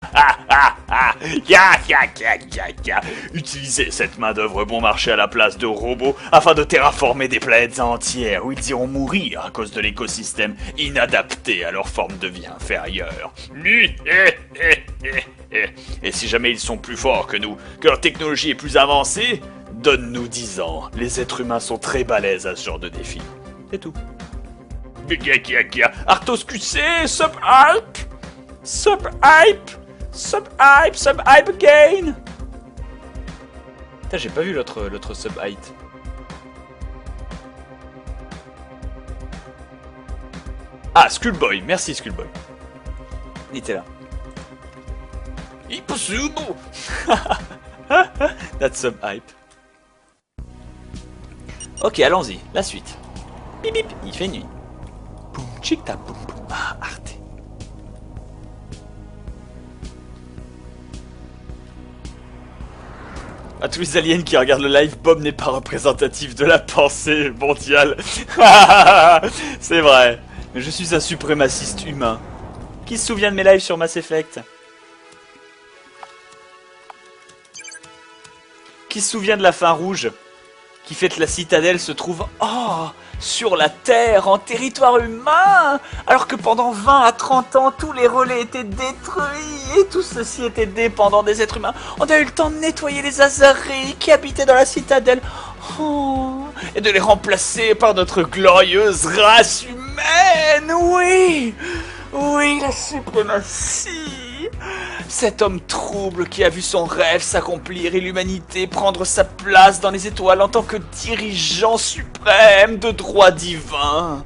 Ah ah ah. Ya ya ya ya ya. Utilisez cette main-d'œuvre bon marché à la place de robots afin de terraformer des planètes entières où ils iront mourir à cause de l'écosystème inadapté à leur forme de vie inférieure. Et si jamais ils sont plus forts que nous, que leur technologie est plus avancée, donne-nous 10 ans. Les êtres humains sont très balèzes à ce genre de défi. C'est tout. Arthos QC, sub-hype, sub-hype, sub-hype, sub-hype again. Putain, j'ai pas vu l'autre sub-hype. Ah, Skullboy, merci Skullboy. Il était là. Impossible. That's sub-hype. Ok, allons-y, la suite. Bip bip, il fait nuit. Boum, chic ta boum boum. Ah, Arte. À tous les aliens qui regardent le live, Bob n'est pas représentatif de la pensée mondiale. C'est vrai. Mais je suis un suprémaciste humain. Qui se souvient de mes lives sur Mass Effect? Qui se souvient de la fin rouge? Qui fait que la citadelle se trouve sur la Terre, en territoire humain, alors que pendant 20 à 30 ans, tous les relais étaient détruits et tout ceci était dépendant des êtres humains. On a eu le temps de nettoyer les Azaris qui habitaient dans la citadelle et de les remplacer par notre glorieuse race humaine. Oui, oui, la suprématie. Cet homme trouble qui a vu son rêve s'accomplir et l'humanité prendre sa place dans les étoiles en tant que dirigeant suprême de droit divin.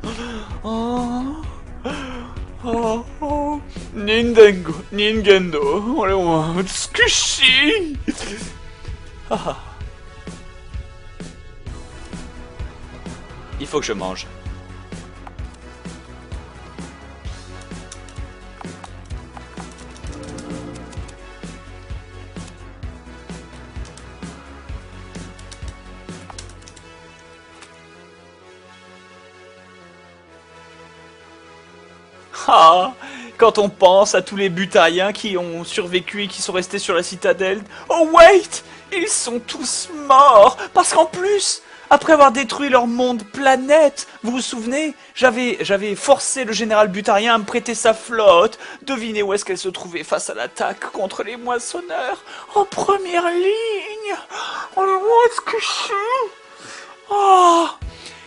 Nintendo, Tsukushi. Il faut que je mange. Quand on pense à tous les butariens qui ont survécu et qui sont restés sur la citadelle. Oh wait, ils sont tous morts. Parce qu'en plus, après avoir détruit leur monde planète, vous vous souvenez, j'avais forcé le général butarien à me prêter sa flotte. Devinez où est-ce qu'elle se trouvait face à l'attaque contre les moissonneurs. En première ligne.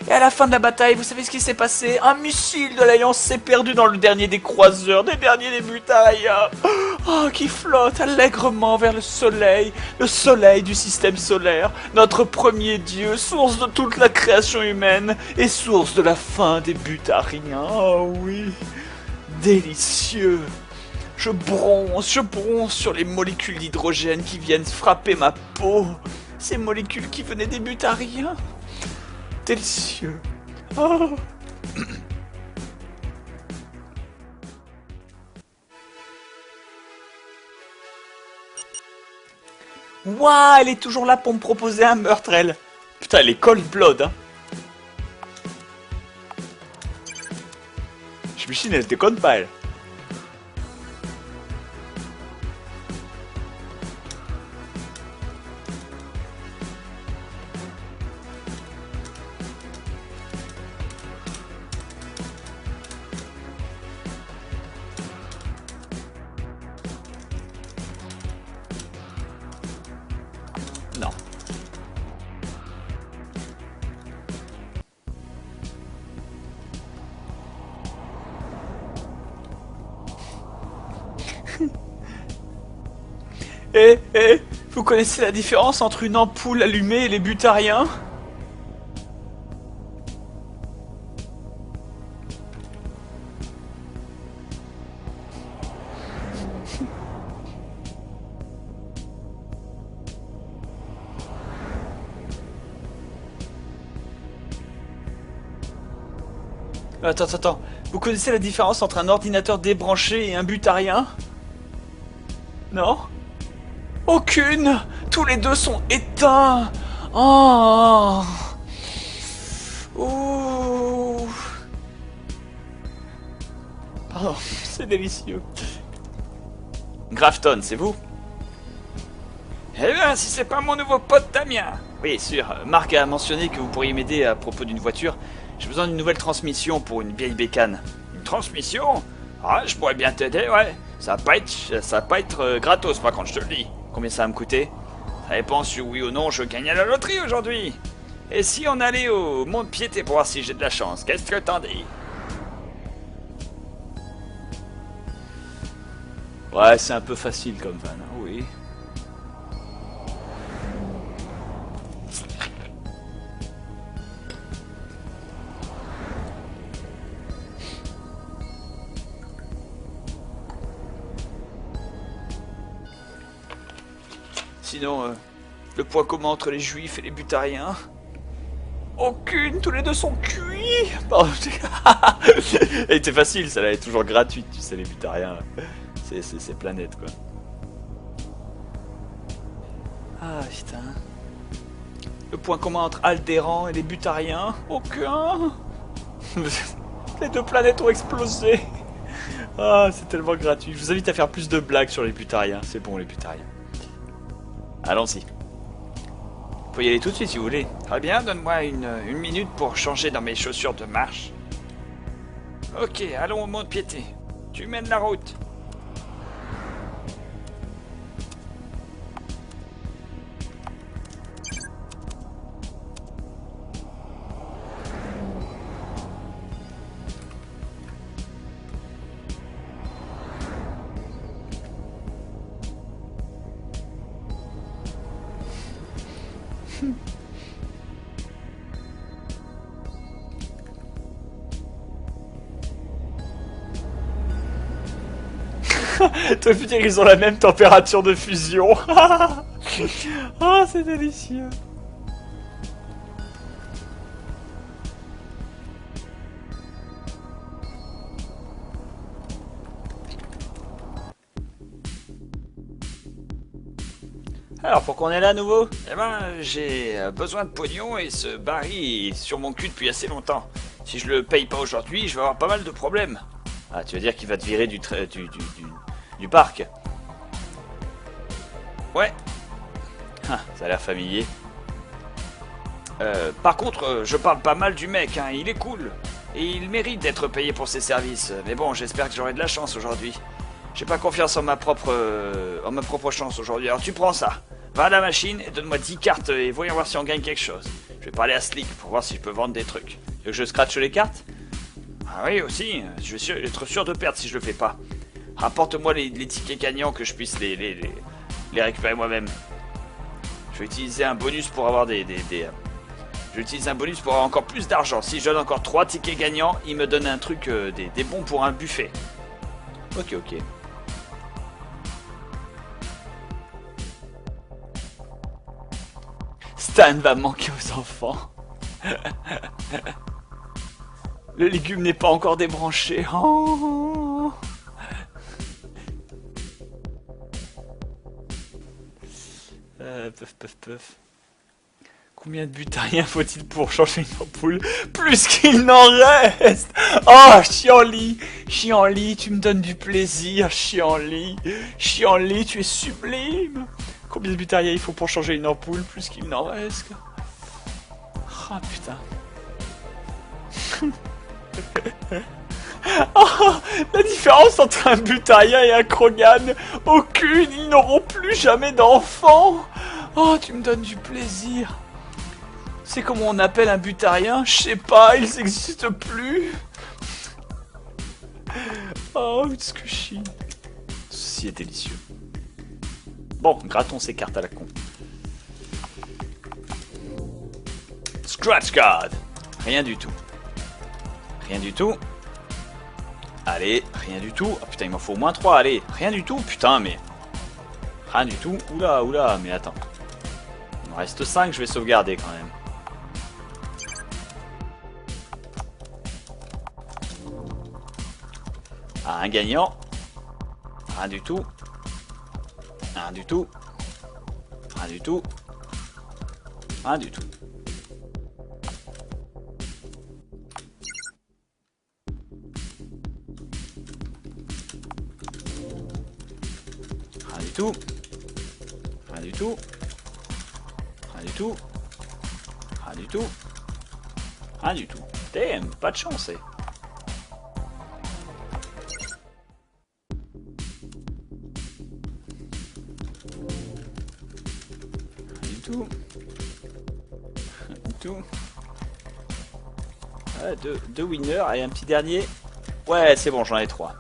Et à la fin de la bataille, vous savez ce qui s'est passé? Un missile de l'Alliance s'est perdu dans le dernier des croiseurs, des derniers des butariens. Qui flotte allègrement vers le soleil du système solaire, notre premier dieu, source de toute la création humaine et source de la fin des butariens. Oh oui, délicieux. Je bronze sur les molécules d'hydrogène qui viennent frapper ma peau. Ces molécules qui venaient des butariens. Délicieux. Ouah, elle est toujours là pour me proposer un meurtre, elle. Putain, elle est cold blood, hein. J'imagine, elle déconne pas, elle. Non. Vous connaissez la différence entre une ampoule allumée et les butariens? Attends. Vous connaissez la différence entre un ordinateur débranché et un butarien? Non? Aucune! Tous les deux sont éteints! Oh! Ouh! Pardon, c'est délicieux. Grafton, c'est vous? Eh bien, si c'est pas mon nouveau pote Damien. Oui, sûr. Marc a mentionné que vous pourriez m'aider à propos d'une voiture. J'ai besoin d'une nouvelle transmission pour une vieille bécane. Une transmission? Ah, je pourrais bien t'aider, ouais. Ça va pas être gratos, par contre, je te le dis. Combien ça va me coûter? Ça dépend si oui ou non je gagne à la loterie aujourd'hui. Et si on allait au Mont-de-Piété pour voir si j'ai de la chance, qu'est-ce que t'en dis? Ouais, c'est un peu facile comme van, hein, oui. Sinon, le point commun entre les juifs et les butariens? Aucune, tous les deux sont cuits. Pardon. Elle était facile, ça, elle est toujours gratuite, tu sais, les butariens. C'est planète, quoi. Ah, putain. Le point commun entre Aldéran et les butariens? Aucun. Les deux planètes ont explosé. Ah, c'est tellement gratuit. Je vous invite à faire plus de blagues sur les butariens. C'est bon, les butariens. Allons-y. Vous pouvez y aller tout de suite si vous voulez. Très bien, donne-moi une minute pour changer dans mes chaussures de marche. Ok, allons au Mont-de-Piété. Tu mènes la route. T'aurais pu dire qu'ils ont la même température de fusion. Oh, c'est délicieux. Alors, pourquoi on est là à nouveau? Eh ben, j'ai besoin de pognon et ce Barry est sur mon cul depuis assez longtemps. Si je le paye pas aujourd'hui, je vais avoir pas mal de problèmes. Ah, tu veux dire qu'il va te virer du parc? Ouais. Ah, ça a l'air familier. Par contre, je parle pas mal du mec, hein, il est cool. Et il mérite d'être payé pour ses services. Mais bon, j'espère que j'aurai de la chance aujourd'hui. J'ai pas confiance en ma propre chance aujourd'hui. Alors tu prends ça. Va à la machine et donne-moi 10 cartes et voyons voir si on gagne quelque chose. Je vais parler à Slick pour voir si je peux vendre des trucs. Tu veux que je scratche les cartes? Ah oui, aussi. Je vais être sûr de perdre si je le fais pas. Rapporte-moi les tickets gagnants que je puisse les récupérer moi-même. Je vais utiliser un bonus pour avoir je vais utiliser un bonus pour avoir encore plus d'argent. Si je donne encore 3 tickets gagnants, il me donne un truc, des bons pour un buffet. Ok, ok. Stan va manquer aux enfants. Le légume n'est pas encore débranché. Oh. Puff. Combien de butariens faut-il pour changer une ampoule? Plus qu'il n'en reste. Oh, Chianli, tu me donnes du plaisir, Chianli, tu es sublime. Combien de butariens il faut pour changer une ampoule? Plus qu'il n'en reste. Ah, putain. Oh, la différence entre un butarien et un Krogan, aucune, ils n'auront plus jamais d'enfants. Oh, tu me donnes du plaisir. C'est comment on appelle un butarien? Je sais pas, ils n'existent plus. Oh, Utsukushi. Ceci est délicieux. Bon, grattons ces cartes à la con. Scratch card. Rien du tout. Rien du tout. Allez, rien du tout. Ah putain, il m'en faut au moins 3, allez. Rien du tout, putain, mais... Rien du tout. Oula, mais attends. Il m'en reste 5, je vais sauvegarder quand même. Ah, un gagnant. Rien du tout. Rien du tout. Rien du tout. Rien du tout. tout. Rien du tout. Rien du tout. Rien du tout. Rien du tout. Damn, pas de chance, eh. Rien du tout. Rien du tout. Ouais, deux winners et un petit dernier. Ouais, c'est bon, j'en ai 3.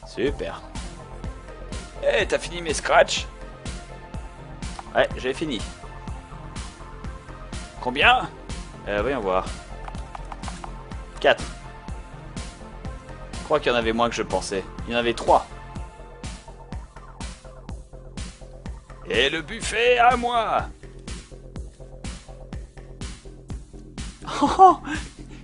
Super. Eh, hey, t'as fini mes scratchs? Ouais, j'ai fini. Combien? Voyons voir. 4. Je crois qu'il y en avait moins que je pensais. Il y en avait 3. Et le buffet à moi.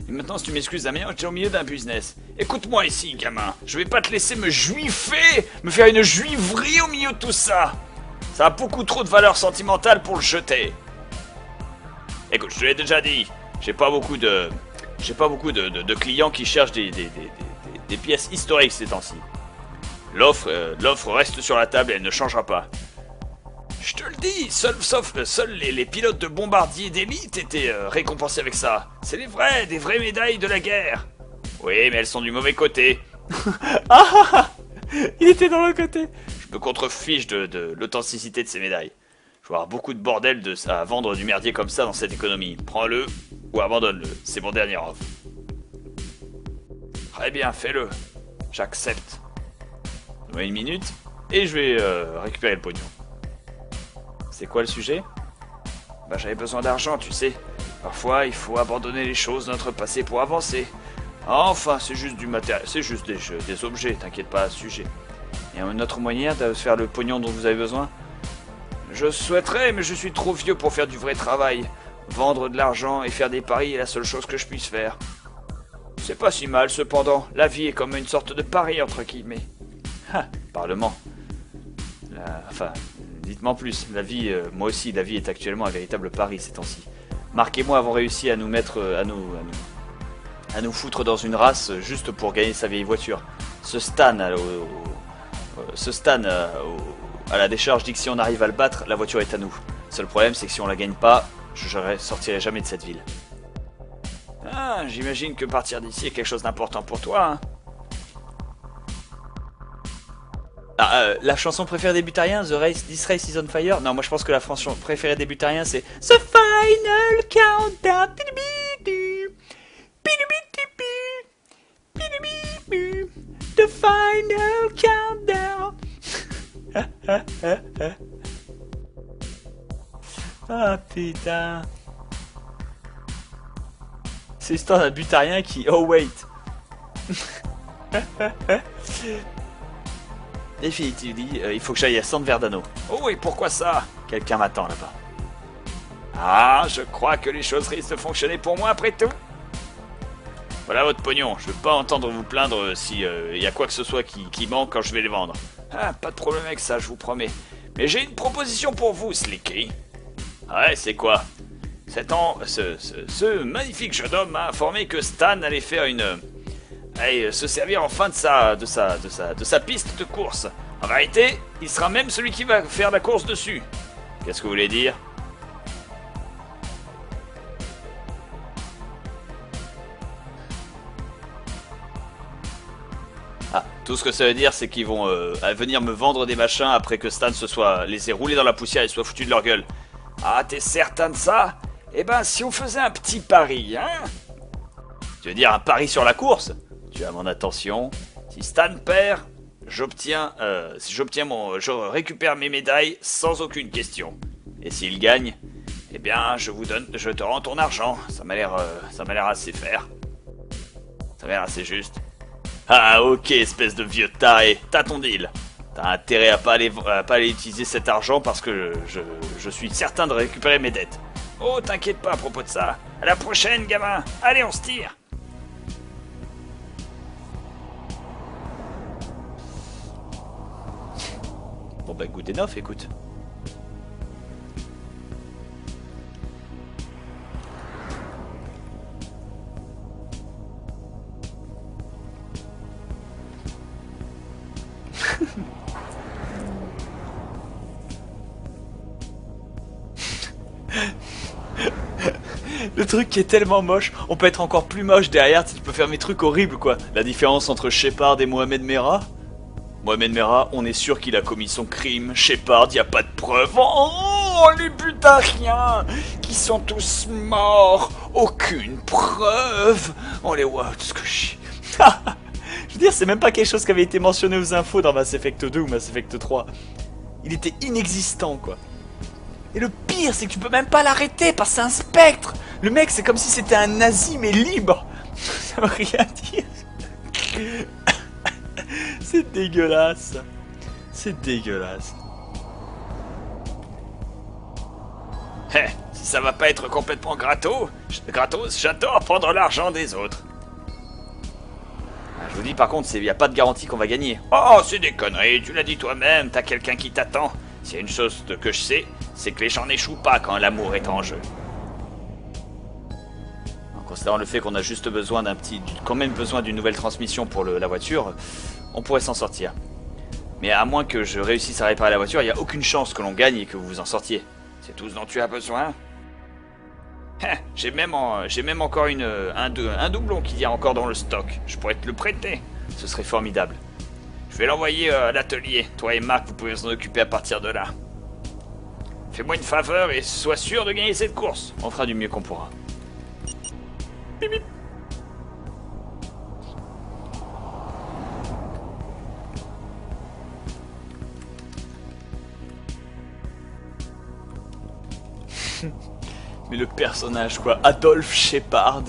Et maintenant, si tu m'excuses, Damien, tu es au milieu d'un business. Écoute-moi ici, gamin. Je vais pas te laisser me juifer, me faire une juiverie au milieu de tout ça. Ça a beaucoup trop de valeur sentimentale pour le jeter. Écoute, je te l'ai déjà dit. J'ai pas beaucoup de clients qui cherchent des pièces historiques ces temps-ci. L'offre reste sur la table et elle ne changera pas. Je te le dis, seuls les pilotes de bombardiers d'élite étaient récompensés avec ça. C'est des vraies médailles de la guerre. Oui, mais elles sont du mauvais côté. Ah, il était dans le côté. Je me contrefiche de l'authenticité de ces médailles. Je vais avoir beaucoup de bordel à vendre du merdier comme ça dans cette économie. Prends-le ou abandonne-le. C'est mon dernier offre. Très bien, fais-le. J'accepte. Donne-moi une minute et je vais récupérer le pognon. C'est quoi le sujet? Bah, j'avais besoin d'argent, tu sais. Parfois, il faut abandonner les choses de notre passé pour avancer. Enfin, c'est juste du matériel, c'est juste des objets, t'inquiète pas à ce sujet. Il y a une autre moyen de faire le pognon dont vous avez besoin? Je souhaiterais, mais je suis trop vieux pour faire du vrai travail. Vendre de l'argent et faire des paris est la seule chose que je puisse faire. C'est pas si mal, cependant. La vie est comme une sorte de pari, entre guillemets. Ah, parlement. Enfin, dites-moi en plus. La vie, moi aussi, la vie est actuellement un véritable pari ces temps-ci. Marc et moi avons réussi à nous mettre, à nous foutre dans une race juste pour gagner sa vieille voiture. Ce Stan, à la décharge dit que si on arrive à le battre, la voiture est à nous. Seul problème, c'est que si on la gagne pas, je sortirai jamais de cette ville. Ah, j'imagine que partir d'ici est quelque chose d'important pour toi, hein. La chanson préférée des Butariens, This Race is on Fire. Non, moi je pense que la chanson préférée des Butariens, c'est The Final Countdown. The Final Countdown. Ah putain. C'est l'histoire d'un Butarien qui... Oh wait. Définitivement, il faut que j'aille à San Verdano. Oh, et pourquoi ça? Quelqu'un m'attend là-bas. Ah, je crois que les choses risquent de fonctionner pour moi après tout. Voilà votre pognon, je veux pas entendre vous plaindre si y a quoi que ce soit qui manque quand je vais les vendre. Ah, pas de problème avec ça, je vous promets. Mais j'ai une proposition pour vous, Slicky. Ouais, c'est quoi? Ce magnifique jeune homme m'a informé que Stan allait faire se servir enfin de sa piste de course. En vérité, il sera même celui qui va faire la course dessus. Qu'est-ce que vous voulez dire? Ah, tout ce que ça veut dire, c'est qu'ils vont venir me vendre des machins après que Stan se soit laissé rouler dans la poussière et soit foutu de leur gueule. Ah, t'es certain de ça? Eh ben, si on faisait un petit pari, hein? Tu veux dire un pari sur la course? Tu as mon attention. Si Stan perd, je récupère mes médailles sans aucune question. Et s'il gagne? Eh bien, je te rends ton argent. Ça m'a l'air assez fair. Ça m'a l'air assez juste. Ah ok, espèce de vieux taré, t'as ton deal. T'as intérêt à pas aller utiliser cet argent parce que je suis certain de récupérer mes dettes. Oh, t'inquiète pas à propos de ça. À la prochaine, gamin. Allez, on se tire. Bon bah good enough, écoute. Le truc qui est tellement moche, on peut être encore plus moche derrière, tu peux faire mes trucs horribles quoi. La différence entre Shepard et Mohamed Merah? Mohamed Merah, on est sûr qu'il a commis son crime. Shepard, y a pas de preuves. Oh, les butariens qui sont tous morts. Aucune preuve. On les voit, tout ce que je... Je veux dire, c'est même pas quelque chose qui avait été mentionné aux infos dans Mass Effect 2 ou Mass Effect 3. Il était inexistant, quoi. Et le pire, c'est que tu peux même pas l'arrêter parce que c'est un spectre. Le mec, c'est comme si c'était un nazi, mais libre. Ça veut rien dire. C'est dégueulasse. C'est dégueulasse. Hé, si ça va pas être complètement gratos, j'adore prendre l'argent des autres. Je vous dis par contre, il n'y a pas de garantie qu'on va gagner. Oh, c'est des conneries, tu l'as dit toi-même, t'as quelqu'un qui t'attend. S'il y a une chose que je sais, c'est que les gens n'échouent pas quand l'amour est en jeu. En considérant le fait qu'on a juste besoin quand même besoin d'une nouvelle transmission pour la voiture, on pourrait s'en sortir. Mais à moins que je réussisse à réparer la voiture, il n'y a aucune chance que l'on gagne et que vous vous en sortiez. C'est tout ce dont tu as besoin? J'ai même encore un doublon qu'il y a encore dans le stock. Je pourrais te le prêter. Ce serait formidable. Je vais l'envoyer à l'atelier. Toi et Marc, vous pouvez vous en occuper à partir de là. Fais-moi une faveur et sois sûr de gagner cette course. On fera du mieux qu'on pourra. Bip bip. Mais le personnage quoi, Adolphe Shepard.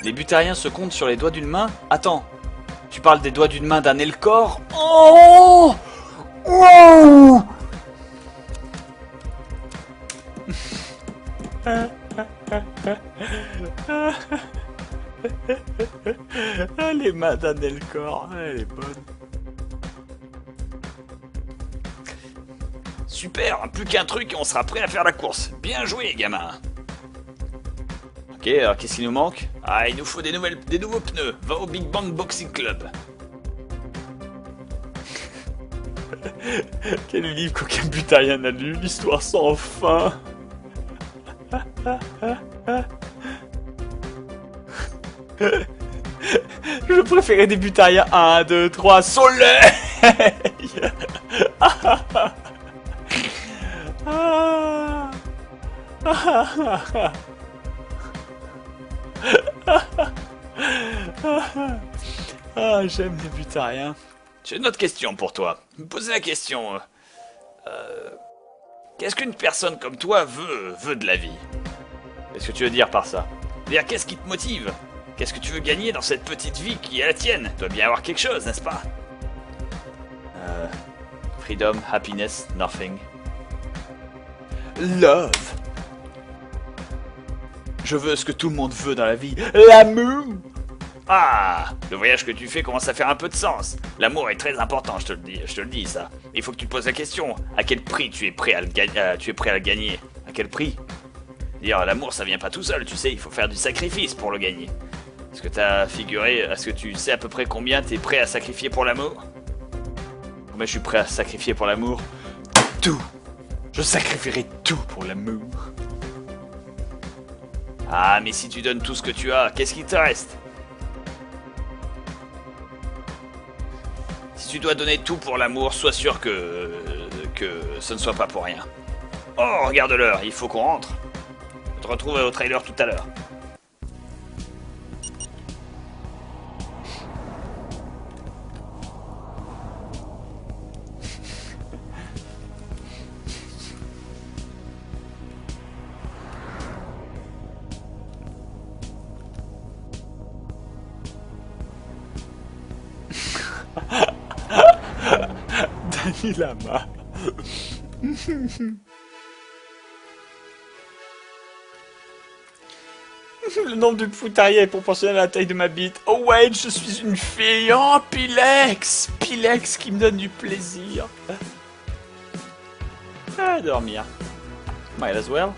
Les butariens se comptent sur les doigts d'une main. Attends, tu parles des doigts d'une main d'un Elcor? Oh, oh. Ah, les mains d'un Elcor, elle est bonne. Super, plus qu'un truc et on sera prêt à faire la course. Bien joué, gamin. Ok, alors qu'est-ce qu'il nous manque? Ah, il nous faut des nouveaux pneus. Va au Big Bang Boxing Club. Quel livre qu'aucun butarien n'a lu, l'histoire sans fin. Je préférais des butariens 1, 2, 3, soleil. Ah, j'aime les butariens. J'ai une autre question pour toi. Me poser la question. Qu'est-ce qu'une personne comme toi veut de la vie? Qu'est-ce que tu veux dire par ça? C'est-à-dire, qu'est-ce qui te motive? Qu'est-ce que tu veux gagner dans cette petite vie qui est la tienne? Tu dois bien avoir quelque chose, n'est-ce pas? Freedom, happiness, nothing. Love. Je veux ce que tout le monde veut dans la vie. L'amour. Ah, le voyage que tu fais commence à faire un peu de sens. L'amour est très important, je te le dis ça. Il faut que tu te poses la question, à quel prix tu es prêt à le gagner? À quel prix? Dire l'amour ça vient pas tout seul, tu sais, il faut faire du sacrifice pour le gagner. Est-ce que tu sais à peu près combien tu es prêt à sacrifier pour l'amour? Combien je suis prêt à sacrifier pour l'amour? Tout. Je sacrifierai tout pour l'amour. Ah, mais si tu donnes tout ce que tu as, qu'est-ce qui te reste? Si tu dois donner tout pour l'amour, sois sûr que ce ne soit pas pour rien. Oh, regarde l'heure, il faut qu'on rentre. Je te retrouve au trailer tout à l'heure. Dani Lama. Le nombre de foutariers est proportionnel à la taille de ma bite. Oh wait, je suis une fille. Oh, Pilex. Pilex qui me donne du plaisir. Ah, dormir. Might as well.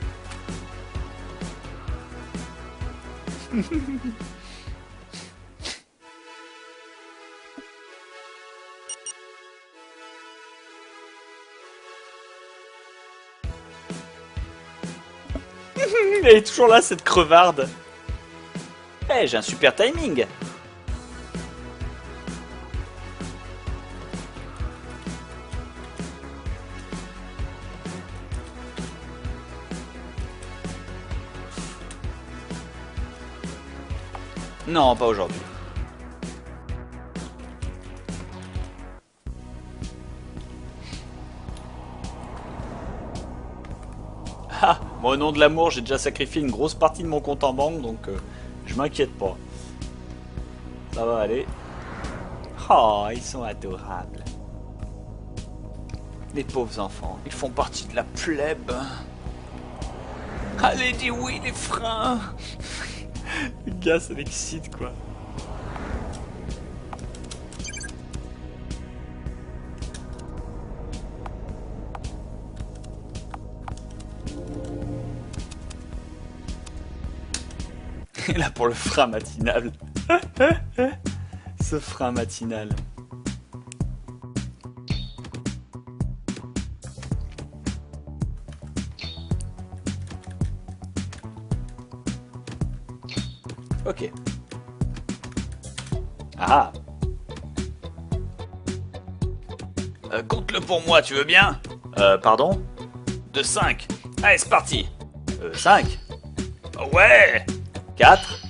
Mais elle est toujours là, cette crevarde. Eh, j'ai un super timing. Non, pas aujourd'hui. Ah, moi, au nom de l'amour, j'ai déjà sacrifié une grosse partie de mon compte en banque, donc je m'inquiète pas. Ça va aller. Oh, ils sont adorables. Les pauvres enfants, ils font partie de la plèbe. Allez, dis oui, les freins. Le gars, ça l'excite, quoi. Et là, pour le frein matinal. Ce frein matinal. Ok. Ah. Compte-le pour moi, tu veux bien? Pardon? De 5. Allez, c'est parti. 5, Ouais. 4,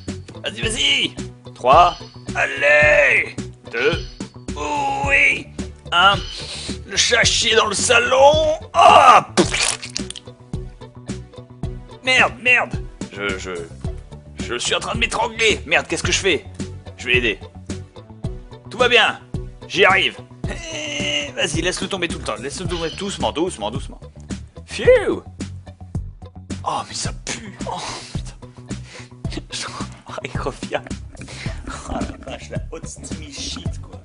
Vas-y, vas-y. 3, Allez. 2, Oui. 1. Le chat chier dans le salon. Ah. Merde, merde. Je suis en train de m'étrangler. Merde, qu'est-ce que je fais? Je vais l'aider. Tout va bien. J'y arrive. Vas-y, laisse-le tomber tout le temps. Laisse-le tomber doucement, doucement, doucement. Phew! Oh, mais ça pue! Oh, putain! Oh, il revient! Oh la vache, la hot steamy shit, quoi!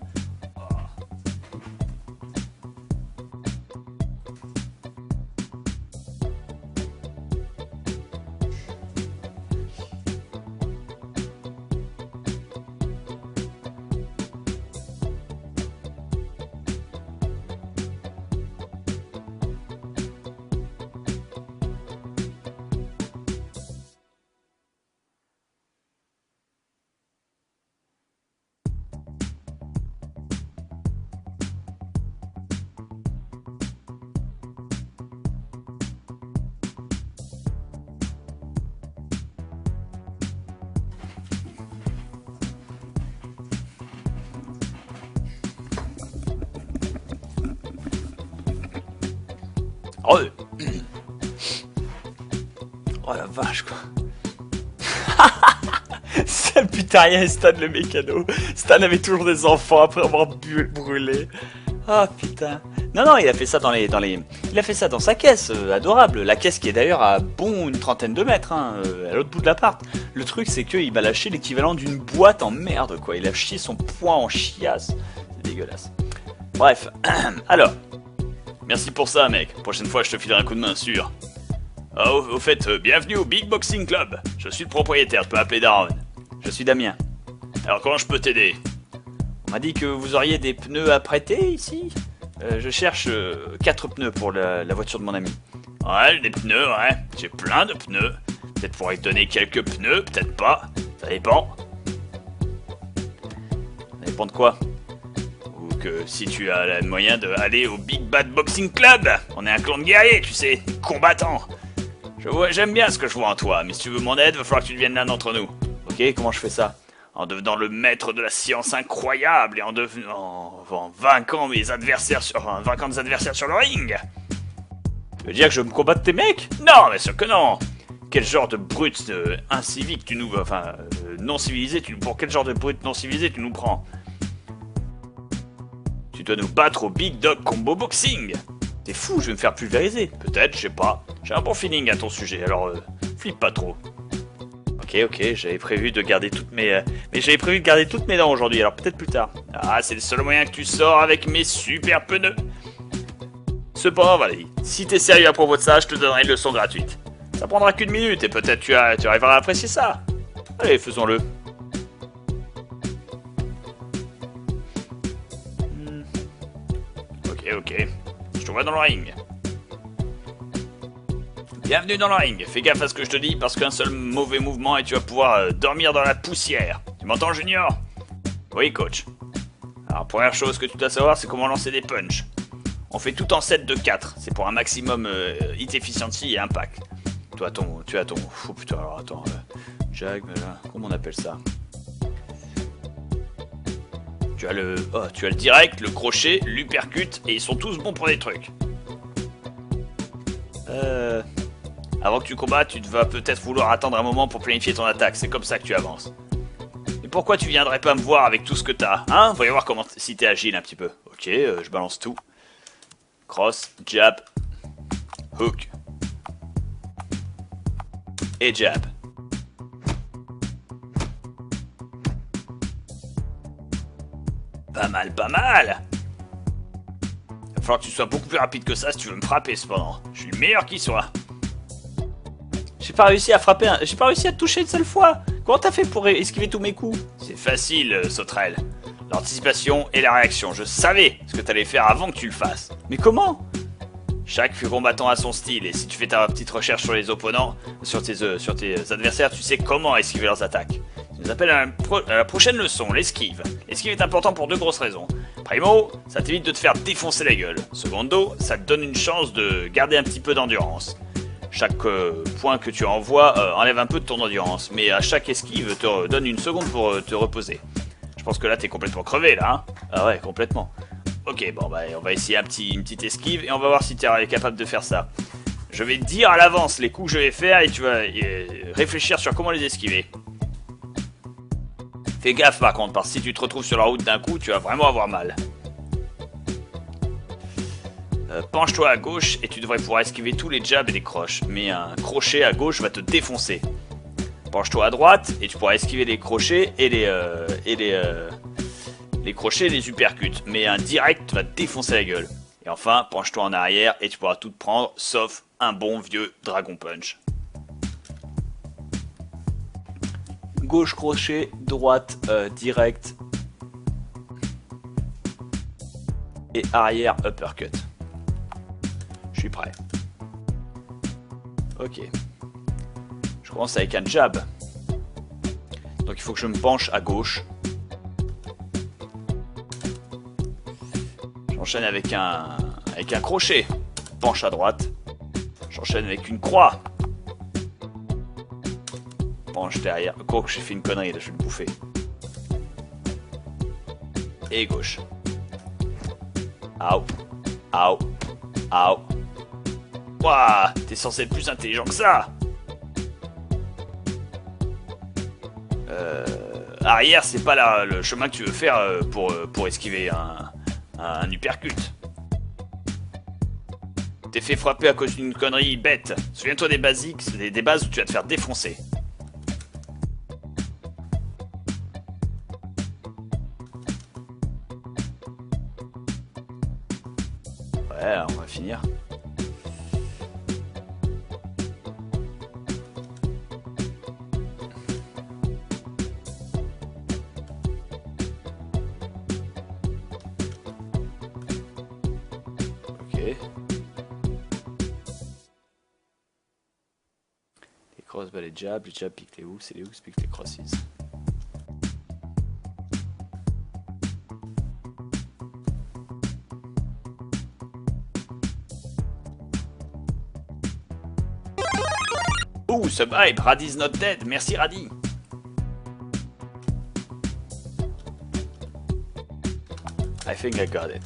Oh, Oh la vache, quoi! C'est le putain rien, Stan le mécano! Stan avait toujours des enfants après avoir brûlé! Ah putain! Non, non, il a fait ça il a fait ça dans sa caisse, adorable. La caisse qui est d'ailleurs à bon une trentaine de mètres, hein, à l'autre bout de l'appart. Le truc, c'est qu'il m'a lâché l'équivalent d'une boîte en merde, quoi. Il a chié son poing en chiasse. C'est dégueulasse. Bref, alors. merci pour ça, mec. Prochaine fois, je te filerai un coup de main, sûr. Ah, au fait, bienvenue au Big Boxing Club. Je suis le propriétaire, tu peux m'appeler Darren. Je suis Damien. Alors, comment je peux t'aider? On m'a dit que vous auriez des pneus à prêter ici. Je cherche 4 pneus pour la voiture de mon ami. Ouais, des pneus, ouais. J'ai plein de pneus. Peut-être pourrais te donner quelques pneus, peut-être pas. Ça dépend. Ça dépend de quoi? Ou que si tu as le moyen d'aller au Big Bad Boxing Club. On est un clan de guerriers, tu sais, combattants. J'aime bien ce que je vois en toi, mais si tu veux mon aide, va falloir que tu deviennes l'un d'entre nous. Ok, comment je fais ça? En devenant le maître de la science incroyable et en vainquant des adversaires sur le ring. Tu veux dire que je me combatte tes mecs? Non, bien sûr que non. Quel genre de brute incivique tu nous... non civilisé, pour quel genre de brute non civilisé tu nous prends? Tu dois nous battre au Big Dog Combo Boxing. T'es fou, je vais me faire pulvériser. Peut-être, je sais pas. J'ai un bon feeling à ton sujet, alors flippe pas trop. Ok, j'avais prévu de garder toutes mes... mais j'avais prévu de garder toutes mes dents aujourd'hui, alors peut-être plus tard. Ah, c'est le seul moyen que tu sors avec mes super pneus. Cependant, Valérie, si t'es sérieux à propos de ça, je te donnerai une leçon gratuite. Ça prendra qu'une minute et peut-être tu arriveras à apprécier ça. Allez, faisons-le. Ok. Je te vois dans le ring. Bienvenue dans le ring. Fais gaffe à ce que je te dis parce qu'un seul mauvais mouvement et tu vas pouvoir dormir dans la poussière. Tu m'entends, Junior? Oui, coach. Alors, première chose que tu dois savoir, c'est comment lancer des punchs. On fait tout en 7 de 4. C'est pour un maximum hit efficiency et impact. Tu as ton... Oh putain, alors attends... jag, comment on appelle ça? Tu as le direct, le crochet, l'uppercut, et ils sont tous bons pour des trucs. Avant que tu combattes, tu vas peut-être vouloir attendre un moment pour planifier ton attaque. C'est comme ça que tu avances. Et pourquoi tu viendrais pas me voir avec tout ce que t'as, hein? Voyons voir comment si t'es agile un petit peu. Ok, je balance tout. Cross, jab, hook. Et jab. Pas mal, pas mal. Il va falloir que tu sois beaucoup plus rapide que ça si tu veux me frapper cependant. Je suis le meilleur qui soit. J'ai pas réussi à frapper, j'ai pas réussi à te toucher une seule fois. Comment t'as fait pour esquiver tous mes coups? C'est facile, Sauterelle. L'anticipation et la réaction. Je savais ce que t'allais faire avant que tu le fasses. Mais comment? Chaque combattant a son style, et si tu fais ta petite recherche sur les opponents, sur tes adversaires, tu sais comment esquiver leurs attaques. Ça nous appelle à la prochaine leçon, l'esquive. L'esquive est important pour deux grosses raisons. Primo, ça t'évite de te faire défoncer la gueule. Secondo, ça te donne une chance de garder un petit peu d'endurance. Chaque point que tu envoies enlève un peu de ton endurance, mais à chaque esquive te donne une seconde pour te reposer. Je pense que là t'es complètement crevé là, hein? Ah ouais, complètement. Ok, bon bah on va essayer une petite esquive et on va voir si tu es capable de faire ça. Je vais te dire à l'avance les coups que je vais faire et tu vas réfléchir sur comment les esquiver. Fais gaffe par contre, parce que si tu te retrouves sur la route d'un coup, tu vas vraiment avoir mal. Penche-toi à gauche et tu devrais pouvoir esquiver tous les jabs et les croches, mais un crochet à gauche va te défoncer. Penche-toi à droite et tu pourras esquiver les crochets et les crochets et les uppercuts, mais un direct va te défoncer la gueule. Et enfin, penche-toi en arrière et tu pourras tout te prendre, sauf un bon vieux Dragon Punch. Gauche crochet, droite direct. Et arrière uppercut. Je suis prêt. Ok. Je commence avec un jab. Donc il faut que je me penche à gauche. J'enchaîne avec un crochet. Penche à droite. J'enchaîne avec une croix. Penche derrière. Quoi que j'ai fait une connerie là, je vais le bouffer. Et gauche. Aou. Aou. Aou. Ouah, t'es censé être plus intelligent que ça. Arrière, c'est pas le chemin que tu veux faire pour esquiver un uppercut. T'es fait frapper à cause d'une connerie bête. Souviens-toi des basiques, des bases où tu vas te faire défoncer. Ouais, on va finir. Les cross, bah les jabs piquent les hooks, et les hooks piquent les crosses. Ouh, subhype, Raddy's not dead, merci Raddy. I think I got it.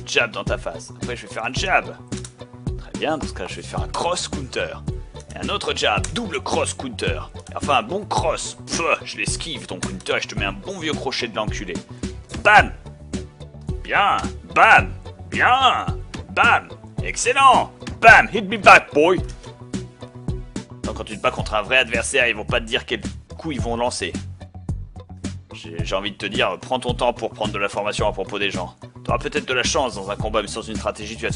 Jab dans ta face. Après, je vais faire un jab. Très bien, dans ce cas, je vais faire un cross counter. Et un autre jab, double cross counter. Et enfin, un bon cross. Pff, je l'esquive ton counter et je te mets un bon vieux crochet de l'enculé. Bam! Bien! Bam! Bien! Bam! Excellent! Bam! Hit me back, boy! Donc, quand tu te bats contre un vrai adversaire, ils vont pas te dire quel coup ils vont lancer. J'ai envie de te dire, prends ton temps pour prendre de l'information à propos des gens. Tu auras peut-être de la chance dans un combat, mais sans une stratégie, tu vas te